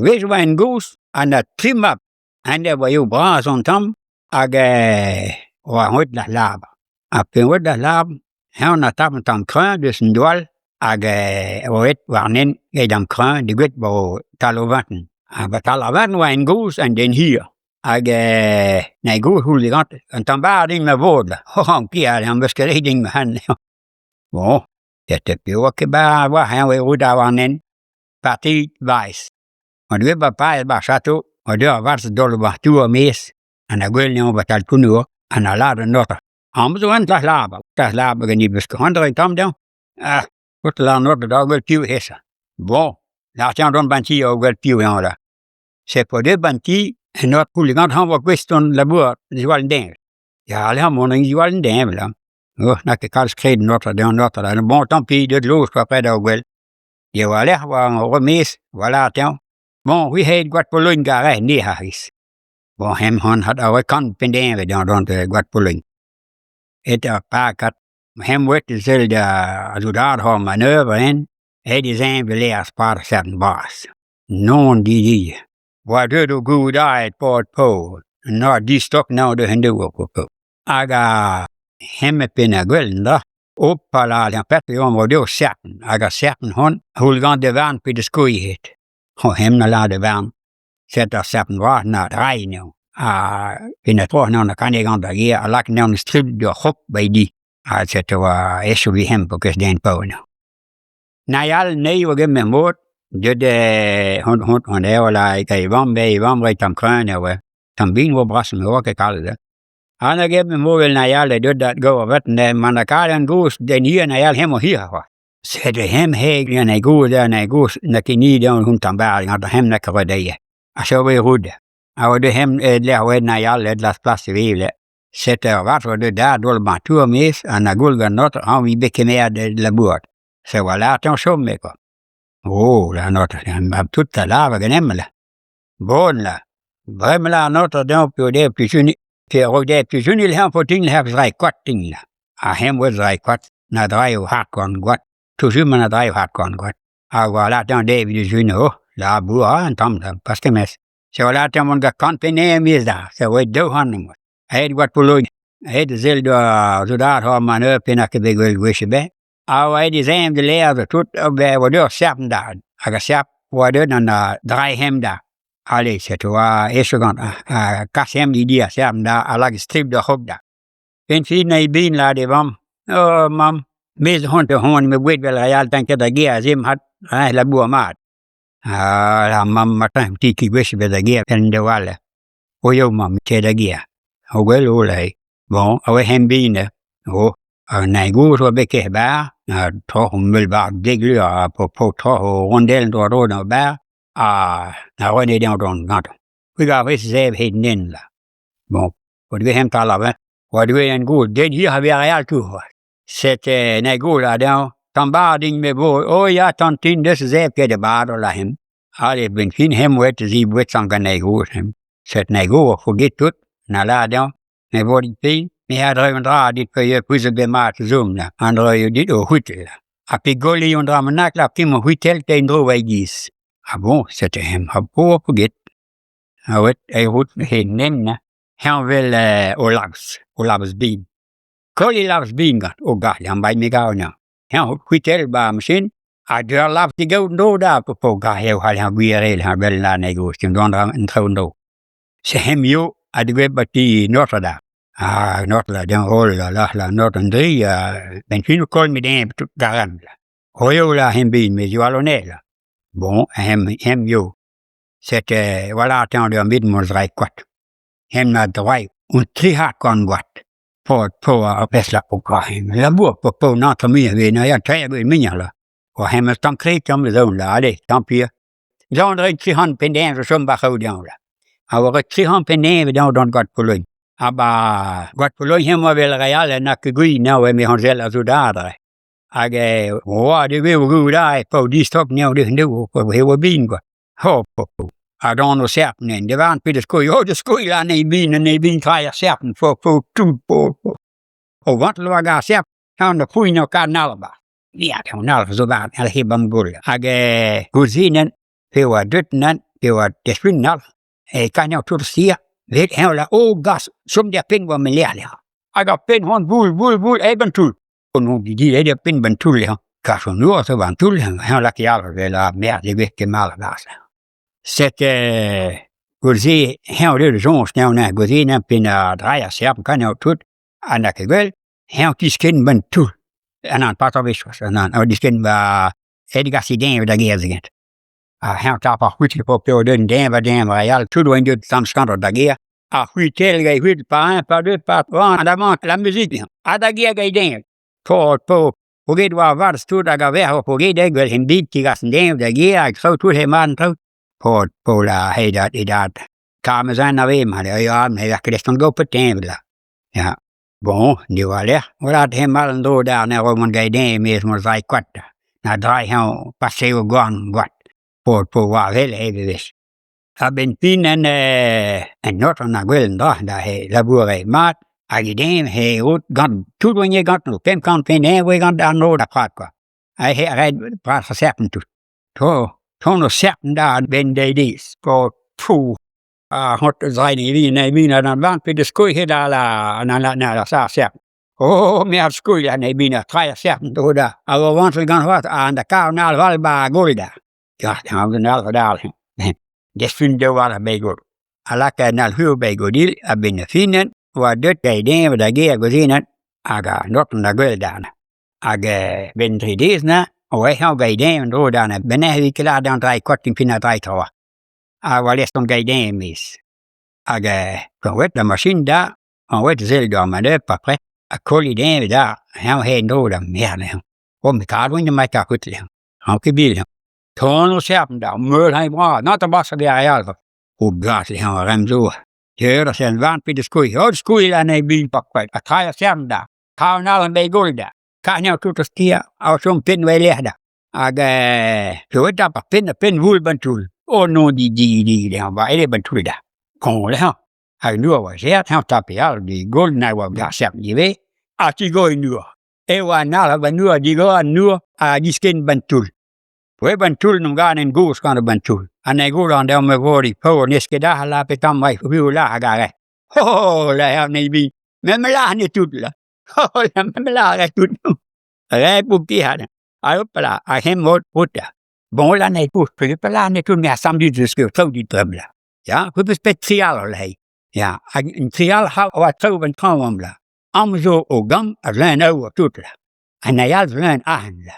wees wijn goes, en dat trimap, en dat was je braas ontam, wa hot la lab. Après hot la lab, on a tapé tam crin de son doil, wet warnen, et dam crin, de gut bo talovaten. Talovaten wijn goes, en den hier. Nej goes huligant, en tam bar ding med vårdla. Han kier, han beskrev ding med han. Bon, det blev ikke bare, hvor han var ude af warnen, partiwijs. Og det var bare chateau, og det var så dårligt var tur mes, en gulden over tal kunur, en lader notter. Han så en tas laber kan niet beschermen ik tam dan. Wat la notter daar wel piu hessa. Bon, laat je dan banti ook wel piu aan daar. C'est pour des banti en not hooligan han var question labor, die wel ding. Ja, alle han morgen die wel ding là. Oh, na que kals kreed notter dan notter. En bon tant pis de l'eau après daar wel. Je was aller was remis, voilà tiens. Bon, we had wat pulling garé nie huis. Bon, hem had oude kant pendeen dan de wat pulling. Het pakat, hem werd dezelfde als daar gaan manoeuvre in. Het is een beleerd paar zetten baas. Non die. Wat doet u goed uit poort po? Nou, die stok nou de hindoe op. Aga hem pinnen gulden Oppala, den Petter var då sätten. Jag sätten hon, hulgande värn på det skoighet. Och hemna lade värn. Sätta sätten var när regn. Pinna tror någon kan jag inte ge. Jag lagt någon strudd och hopp by di. Alltså det var så vi hem på den på nu. När jag nej var med mot, det hon är väl i varm tam kröna och tam bin var bra som jag kallade. Han har givet mig mål när jag död att gå och vatten. Man kan en gås den hier när jag hem och hier var. Så det hem hög när går där när gås när kini där hon tambär att hem när kan det. Alltså vi rodde. Och det hem där när jag lädlas plats i vilet. Sätter vart var det där då man tur med en gulgan något han vi bäcke med labort. Så var lärt han så mycket. Det är något han tutta lava genemla. Bonne. Bremla något då på det på och det är ju inte han får ting här för ting. Hem var dry quat när dry hard kon gott. Toujours man dry hard kon gott. Voilà dans det vi ju nu la bua en tam parce que mes. Så la tam on kan pene mis där. Så vad då han. Hed gott på lugn. Hed zelda så där har man upp i nacken big väl wisbe. Hed det hem det lärde tot och var då säppen där. Jag säpp var det när dry hem där. Allez, c'est toi, et je gant, kassem idea, sam da, alag strip de hop da. En fin na ibin la de vam, mam, mes honte hon me wet wel real tanke da gea zim hat, la bua mat. La mam matan tiki wish be da gea pen de wala. O yo mam te da gea. O wel o lei. Bon, awe hem bine. O, na go so be ke ba, to hom wel ba deglu på to rondel do no ba. Nou wanneer die dan gaat. We gaan eens even heen in la. Bon, wat we hem talen, wat we een goed. Dit hier hebben we al toe. Zet nee goed la dan. Dan baarding me boy. Oh ja, tantin dus zeep de baarder la hem. Allee, ben geen hem wet te zien wet sang nee goed hem. Zet nee goed voor dit tot. Na la dan. Nee wordt het pijn. Me had er een draad dit voor je puzzle bij maar te zoomen. Andere je dit ook goed. Als ik golie onder mijn nak laat ik me goed telt en droog wij gies. Bon, c'était hem pour get. Ouais, et route henen. Han vil Olafs bin. Koli Olafs bin gat. O ga, han bij me ga nou. Han kwitel ba machine. A de laf die go no da på ga heel han guerel han wel na negos tim don en trondo. Se hem yo a de web die Notre-Dame. Notre-Dame dan hol la Notre-Dame ben fin kol me den garan. Hoyola hem bin me joalonela. Bon, hem yo. C'était, voilà, attendez, un bit, mon zrai quat. Hem na droit, un trihat kon wat. Pour pesla pour hem. La boue, pour notre mien, na ya très bien mien là. Ou hem tant créé comme les autres là, allez, tant pis. J'en ai trihan pendant, je suis pas au dian là. Alors, trihan pendant, dans got pour lui. Got pour lui, hem wa vel real, na que gui, na we me hangel azudadre. Det var ju god där på de stopp nu det nu på hela bin gå. Hopp. Adon och säpnen, det var inte det skoj. Det skoj la i bin kraja säpnen för på. Och vad det var säp, han det puin och kanalba. Ja, kanal så där, eller hebam bull. Guzinen, det var dötnan, var desvindal. Kan jeg tot stier. Ved han la gas, som der pind var med lærlig. Der pind hånd, vul, ebentul. Og nu de der pind bentul, ja. Kanskje nu også var en tull, han la ikke aldrig, eller mere, det virker meget gas. Så kunne se, han det sådan snævne, kunne se, han pinder drejer sig, kan jeg tot. Han kan vel, han de skin bentul. Han pas av visst, og de skin var, det gas i den, der giver sig. Han tager på hudtil på den var real, tout du indødt sådan skander, der giver. Hudtil, jeg hudtil, par deux, der var la musik, der giver i den. På det var det stod, der var på det, der var en bit, de gassen den, der giver, jeg så tog man tog. På la hejda i dag. Karmezan av mig, ja, men jeg kan næsten gå på den, ja. Bon, det var det. Og der er malen då der, når man gav den med, som var kvart. Når drej han passer jo godt. På var vel bevidst. Jeg ben pinden en notten af gælden der har laboret mat, og i den har ud godt, tudvunje godt nu, 5 kan finde, hvor godt der er noget der prater. Jeg har ret prater for serpen tu. Tog serpen der vendte i det, på to hot drejning i mine, den vant på det skøj her der, når der sagde serpen. Mere skøj, han i mine, 3 serpen der, og hvor vanskelig kan hørt, og der kan jo valgbar guld der. Ja, det var den allerede der. Det synes jeg var der begge. Alla kan høre begge dil, at binde finden, var dødt af ideen, der giver gudinen, og noten der gør derne. Og binde til det, og jeg har ideen, der men jeg har ikke lavet den drej korting finder drej tror. Og var læst om ideen mis. Og så ved der maskinen der, og ved selv gør man det på præ, og kold ideen der, han har noget der mere. Og med karten, jeg må ikke have kudt. Han kan bilde. Tårn og serpen der, møl han bra, nå der bare så der i alt. Og græslig han var remt over. Det hører sig en varmt bitte skøj, og skøj han i bilen på kvart, og træer serpen der, karven allen bag gulv der, kan jeg tutte stier, og som pind var lærer der. Og så ved der bare pind vulbentul, og nogle de han var alle bentul der. Kom det her. Og nu var sært, han tappede alt de gulv, når var der serpen i vej, og de går i nu. Jeg var nær, var nu, de går nu, og de skin bentul. På bentul nogle gange en god skande bentul. Han god han der med hvor de på næste dag har lappet om mig, vi vil lade gare. La han i bil. Men man lader han i tutla. Man lader han i tutla. Ræb på det her. Og op der, og hen mod putter. Bon, han i put, for det lader han i tutla, men jeg samtidig skal tro de drømler. Ja, for det specialer her. Ja, en trial har været tro en travomler. Om så og gam, at lade over tutla. Han alt lade ahndla.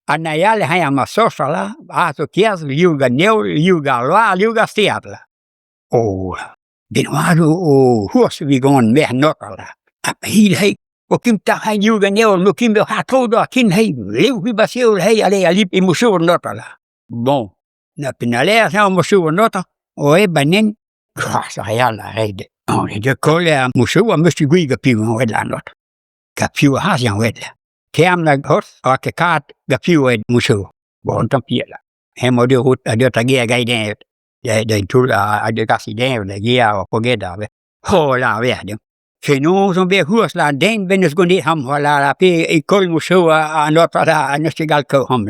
Og når jeg har med såsala, altså kjærs, liuga nævl, liuga loa, liuga stjærdla. Og den var du, og hurs vi går med nokkala. Og helt hej, og kim der har liuga nævl, og kim der har troet, og kim hej, liv vi bare sjævl hej, og det er lige i musur nokkala. Bon, når den er lært her musur nokker, og jeg bare nen, så har jeg allerede. Og det er koldt af musur, og måske gå ikke pive og et eller andet. Kan pive har sig og et eller andet. Kærmene hos, og kakart gapiver et museum, hvor han tager. Han må det ud, og det tager i dag. Det er en tull, og det gør i dag, og det giver og på gætter. Lad være det. Så nu, som vi har huslet, den vendes gå ned ham, og lader det i kold museum, og noget der er næste galt køb ham.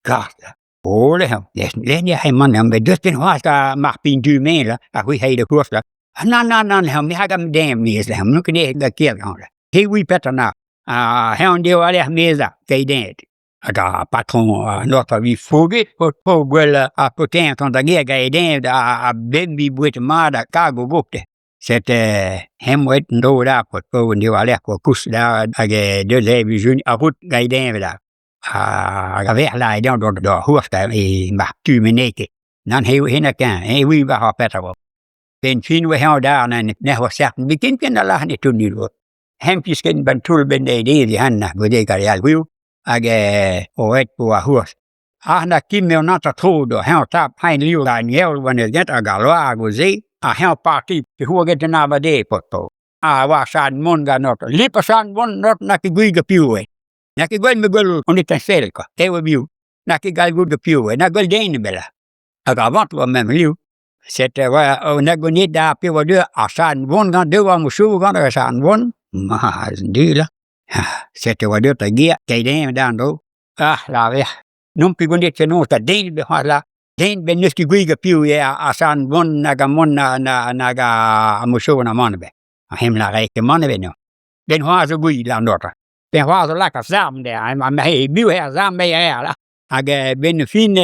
Klart. Det her. Det er sådan lidt, jeg har man, men det er den hos, der magter en dyr med, og vi har det huslet. Nej, vi har gammel dame med, nu kan det ikke gøre ham. Det er vi bedre nok. Han det var der med sig, det er og der er patron, når vi fuget på gulvet, og på den, som der giver i den, og hvem vi burde meget, der kan gå op det. Så han må ikke nå der på bogen, det var der på kus der, og det lavede vi sådan, og rut i den der. Og jeg ved at den, der hurster i magtymenække. Når han hende kan, han vil bare have bedre på. Den fin var her der, når han var særten, vi kan ikke lade han i tunnel. Han blev skændt blandt tulbende i det, han hvor det gør det alt og et på hus. Han har givet mig noget at tro, og han har taget pæn liv, der en jævl, hvor han gæt og galoa og se, og han har bare givet til hurtigt den arbejde på. Og var sådan mund gør noget. Lige på sådan mund, når kan gå ikke pive. Når kan gå med gulv, og det er selv, det var vi jo. Når kan gå ikke pive, når går det ene med det. Og der var det med liv. Så det var, og når går ned der, piver dør, og sådan mund, det var måske godt, og sådan mund. Sådan dyler. Så det var det, der giver. Det er det, der er nu. Lad være. Nu begynder det til nogen, der del beholder. Den ben nuski guiga più a san bon naga amusona monbe. A hem la reke monbe no. Den hoazo gui la nota. Ben hoazo la ka zam de a me biu her zam me la. Ag ben fin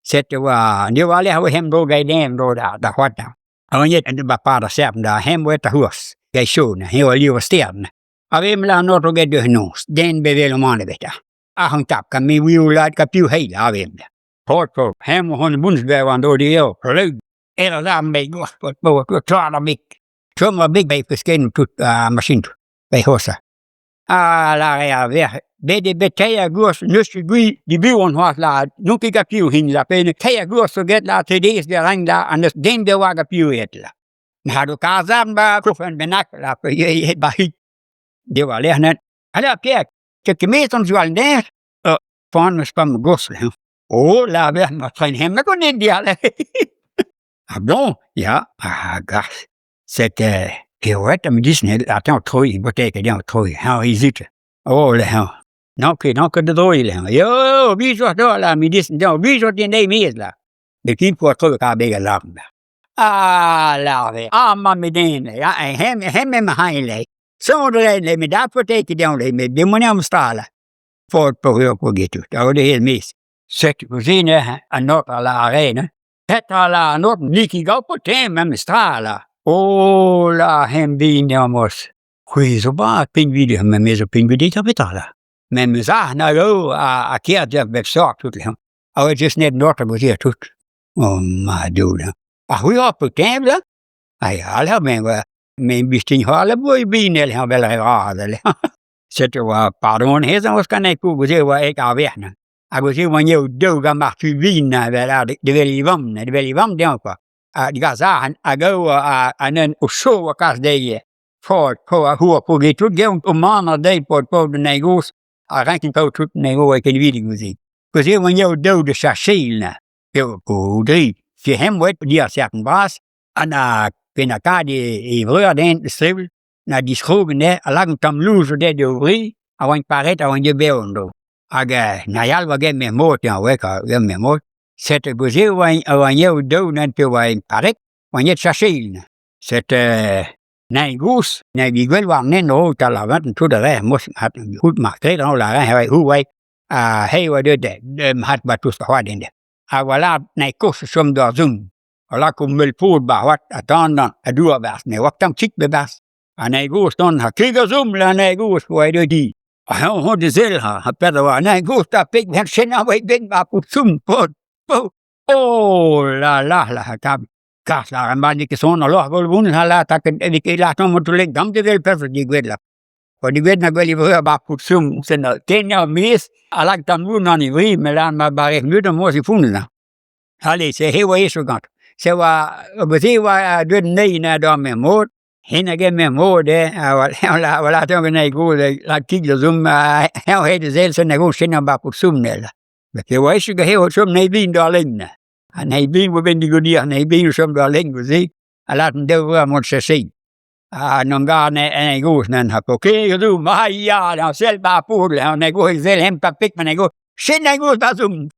sette wa ni wale ha hem do gai dem do da hota. Aonyet en ba para sep da hem weta hus. Gai shona he wa liwa stern. Avem la nota ge de nos. Den bevelo monbe ta. A hang tap ka mi wiu la ka più heila avem. Porto, hem hon Bundeswehr waren door die heel leuk. En dan ben ik wat klaar big. Zomaar big bij verschillende tot machine bij hossa. La ja weer. Bij de betaya goes nusje gui die buren had la. Nu ik heb piu hin la. Bij de betaya goes so get la TD's de rang da en dus den de waga piu het la. Na do kazam ba profen benak la. Je bij de wa lernen. Alla Pierre, que meton jual der. Van spam gosle. Oh, la ver ma train hem na kon indiale. Ah bon, ja, gas. C'était Pirouette me dit, attends, troi, boteke dan troi. How is it? Oh, le how. Non que de droi le. Yo, biso to la mi dis, no, biso di nei mes la. De kin pour troi ka bega lam. La ver. Ma me dene, ja, hem me haile. So de me da boteke dan le me de monam stala. Voor pour get ut. Dat de heel mis. Zet cosine a not alla arena. Het alla not niki go po tem me strala. Oh la hem binamos. Qui so ba pingvidi me meso pingvidi capitala. Men me sa na go a keer der vet sort tot hem. I just net not was hier tot. Oh my dude. Hui op po tem la. Ai alla men bistin hala boy binel ha wel radele. Zet pardon hezen was kan ik ku ze wa ik averne. Agus eu manheu douga martu vina vera de velivam de qua. Di gazahan ago anen o show a cas de for a hua po ge tut ge un mana de por de negos a ranking po tut nego e ken vidi così. Così manheu dou de chachilna. Eu po dri. Si hem wet dia certain bas ana penacadi e vreur den stribel na discrogene a lang tam luso de ovri a wan paret a wan de beondo. Na jalva ge me mot ja weka ge me mot. Sette goze wan eu dou nan pe wan paret wan jet chachilna. Sette nei gus nei vigel war nen o tala vant to de re mos hat goed markte dan la re hoe wij hey wat de hat batus kwa den de. Voilà nei kos som da zoom. Ala kom mel poot ba wat atanda a dua bas ne waktam chik be bas. Nei gus dan ha kiga zoom la nei gus wa de di. Hon de zel ha perda wa nei gus ta pik hen sena wa ben ba put zoom pot. Oh la tab. Gas la mani ke son lo vol bun hala ta ke de la to mo to le gam de vel perso di gwedla. Ko di gwedna gweli ba put zoom sena tenia mis ala tam nu nani wi melan ma bare mude mo si funna. Allez, c'est hewa so gant. Se wa gozi wa de nei na do me mod. Hina ge me mod wala to nei go la kig de zoom how he de zel se nego sena ba put zoom nela. Be ke wa so ge hewa so nei bin do lenna. Nei bin we ben di godia nei bin so do len gozi. Ala de wa mo se sei. Non ga nei go nan ha ko ke do ma ya na sel ba pur la nei go zel hem pa pik ma nei go. Sena go da zoom.